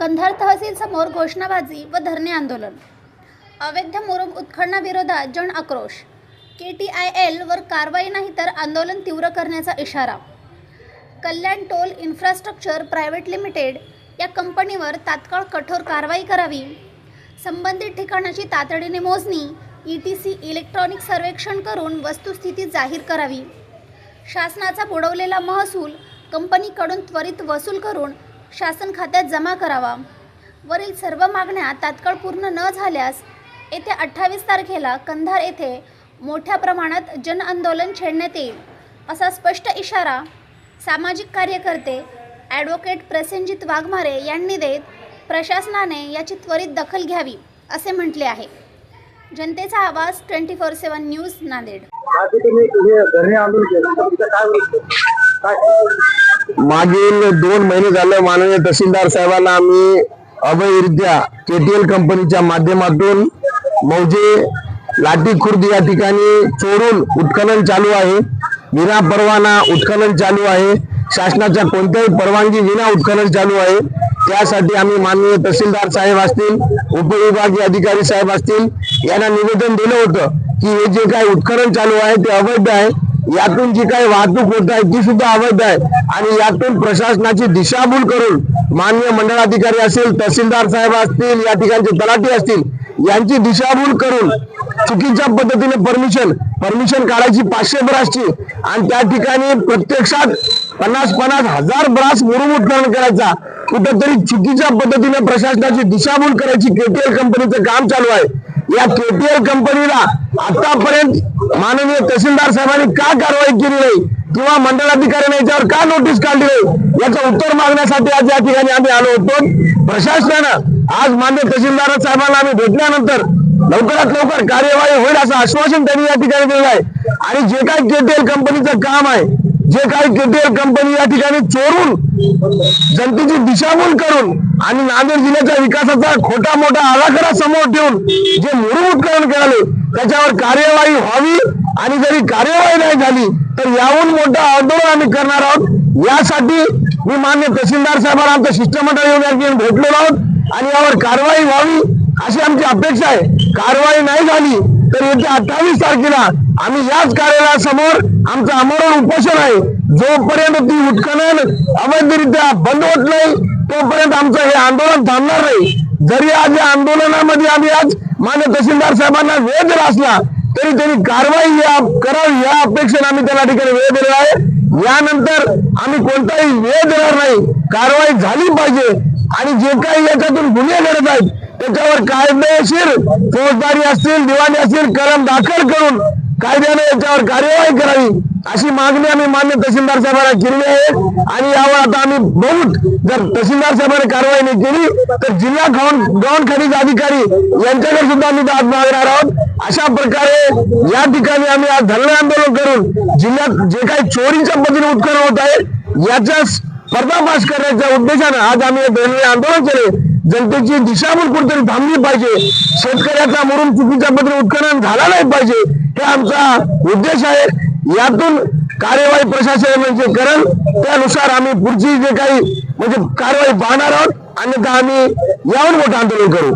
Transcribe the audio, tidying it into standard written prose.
कंधार तहसील समोर घोषणाबाजी व धरणे आंदोलन. अवैध मुरुम उत्खननाविरोधात जन आक्रोश. KTIL वर कारवाई नाही तर आंदोलन तीव्र करण्याचा इशारा. कल्याण टोल इन्फ्रास्ट्रक्चर प्रायव्हेट लिमिटेड या कंपनीवर तात्काळ कठोर कारवाई करावी. संबंधित ठिकाणाची तातडीने मोजणी ETC इलेक्ट्रॉनिक सर्वेक्षण करून वस्तुस्थिती जाहीर करावी. शासनाचा बुडवलेला महसूल कंपनीकडून त्वरित वसूल करून शासन खात्यात जमा करावा. वरील सर्व मागण्या तात्काळ पूर्ण न झाल्यास येत्या 28 तारखेला कंधार येथे मोठ्या प्रमाणात जन आंदोलन छेडण्यात येईल, असा स्पष्ट इशारा सामाजिक कार्यकर्ते ॲडव्होकेट प्रसेनजित वाघमारे यांनी देत प्रशासनाने याची त्वरित दखल घ्यावी असे म्हटले आहे. जनतेचा आवाज 24/7 न्यूज नांदेड. मागील 2 महिने झाले माननीय तहसीलदार साहेबांना आम्ही अवैधरित्या KTL कंपनीच्या माध्यमातून मौजे लाठी खुर्द या ठिकाणी चोरून उत्खनन चालू आहे. विना परवाना उत्खनन चालू आहे. शासनाच्या कोणत्याही परवानगी विना उत्खनन चालू आहे. त्यासाठी आम्ही माननीय तहसीलदार साहेब असतील, उपविभागीय अधिकारी साहेब असतील यांना निवेदन दिलं होतं की हे जे काही उत्खनन चालू आहे ते अवैध आहे. यातून जी काही वाहतूक होत आहे ती सुद्धा अवैध आहे आणि यातून प्रशासनाची दिशाभूल करून माननीय मंडळाधिकारी असतील, तहसीलदार साहेब असतील, या ठिकाणचे तलाठी असतील यांची दिशाभूल करून चुकीच्या पद्धतीने परमिशन काढायची 500 ब्रासची आणि त्या ठिकाणी प्रत्यक्षात 50 हजार ब्रास मुरुम उत्खनन करायचा. कुठेतरी चुकीच्या पद्धतीने प्रशासनाची दिशाभूल करायची KTL कंपनीचं काम चालू आहे. या KTL कंपनीला आतापर्यंत माननीय तहसीलदार साहेबांनी का कारवाई केली नाही किंवा मंडळाधिकाऱ्यांनी याच्यावर का नोटीस काढली नाही याचं उत्तर मागण्यासाठी आज या ठिकाणी आम्ही आलो होतो. प्रशासनानं आज माननीय तहसीलदार साहेबांना आम्ही भेटल्यानंतर लवकरात लवकर कार्यवाही होईल असं आश्वासन त्यांनी या ठिकाणी दिलं आहे. आणि जे काही KTL कंपनीचं काम आहे, जे काही KTL कंपनी या ठिकाणी चोरून जनतेची दिशाभूल करून आणि नांदेड जिल्ह्याच्या विकासाचा खोटा मोठा आराखडा समोर ठेवून जे मुरुम उत्खनन कराले त्याच्यावर कार्यवाही व्हावी आणि जरी कार्यवाही नाही झाली तर याहून मोठं आंदोलन आम्ही करणार आहोत. यासाठी मी मान्य तहसीलदार साहेबांना आमचं शिष्टमंडळ येऊन भेटलेलो आहोत आणि यावर कारवाई व्हावी अशी आमची अपेक्षा आहे. कारवाई नाही झाली तर येत्या 28 तारखेला आम्ही याच कार्यालयासमोर आमचं आमरण उपोषण आहे. जोपर्यंत ती उत्खनन अवैधरित्या बंद होत नाही तोपर्यंत आमचं हे आंदोलन थांबणार नाही. जरी आज या आंदोलनामध्ये आम्ही आज मान्य तहसीलदार साहेबांना वेळ दिला असला तरी त्यांनी कारवाई करावी या अपेक्षेने आम्ही त्या ठिकाणी वेळ दिलेला आहे. यानंतर आम्ही कोणताही वेळ देणार नाही. कारवाई झाली पाहिजे आणि जे काही याच्यातून गुन्हे घडत आहेत त्याच्यावर कायदेशीर फौजदारी असतील, दिवाणी असतील कलम दाखल करून कायद्याने याच्यावर कार्यवाही करावी अशी मागणी आम्ही मान्य तहसीलदार साहेबांना केली आहे. आणि यावर आता आम्ही बहुत जर तहसीलदार साहेबांनी कारवाई नाही केली तर जिल्हा गौण खनिज अधिकारी यांच्याकडे सुद्धा आम्ही दाद मागणार आहोत. अशा प्रकारे या ठिकाणी आम्ही आज धरणे आंदोलन करून जिल्ह्यात जे काही चोरीच्या पद्धतीने उत्खनन होत आहे याचा पर्दाफाश करण्याच्या उद्देशाने आज आम्ही धरणे आंदोलन केले. जनतेची दिशाभूल कुठेतरी थांबली पाहिजे. शेतकऱ्याचा मुरुम चुकीच्या पद्धतीने उत्खनन झाला नाही पाहिजे हे आमचा उद्देश आहे. यातून कार्यवाही प्रशासन म्हणजे करेल त्यानुसार आम्ही पुढची जे काही म्हणजे कारवाई पाहणार आहोत अन्यथा आम्ही यावर मोठं आंदोलन करू.